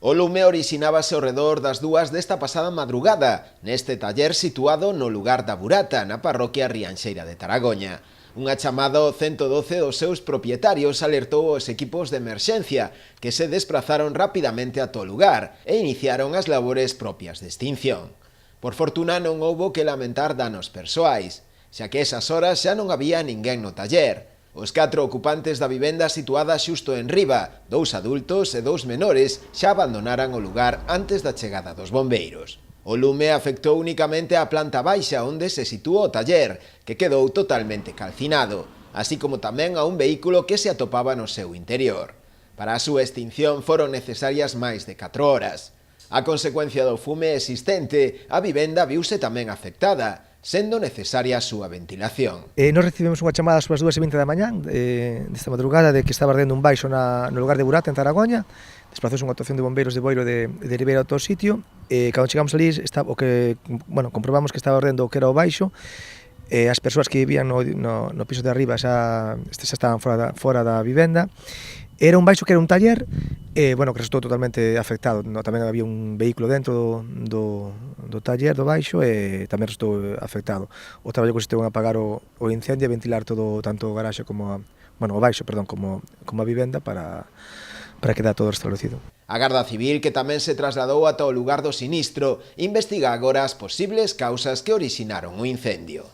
O lume orixinábase ao redor das 2 desta pasada madrugada, neste taller situado no lugar da Burata, na parroquia Rianxeira de Taragoña. Unha chamada ao 112 dos seus propietarios alertou aos equipos de emerxencia, que se desprazaron rapidamente ata o lugar e iniciaron as labores propias de extinción. Por fortuna non houbo que lamentar danos persoais, xa que esas horas xa non había ninguén no taller. Os 4 ocupantes da vivenda situada xusto en riba, 2 adultos e 2 menores, xa abandonaran o lugar antes da chegada dos bombeiros. O lume afectou únicamente a planta baixa onde se sitúa o taller, que quedou totalmente calcinado, así como tamén a un vehículo que se atopaba no seu interior. Para a súa extinción foron necesarias máis de 4 horas. A consecuencia do fume existente, a vivenda viuse tamén afectada, sendo necesaria a súa ventilación. Nos recibimos unha chamada sobre as 2:20 da mañán desta madrugada de que estaba ardendo un baixo no lugar de Burata, en Taragoña. Desplazouse unha actuación de bombeiros de Boiro de Ribeira ao sitio. Cando chegamos ali, comprobamos que estaba ardendo o que era o baixo. As persoas que vivían no piso de arriba xa estaban fora da vivenda. Era un baixo que era un taller, que resultou totalmente afectado. Tamén había un vehículo dentro do taller do baixo e tamén resultou afectado. O traballo consistiu en apagar o incendio e ventilar todo, tanto o garaxe como o baixo, como a vivenda para quedar todo restablecido. A Garda Civil, que tamén se trasladou ata o lugar do sinistro, investiga agora as posibles causas que orixinaron o incendio.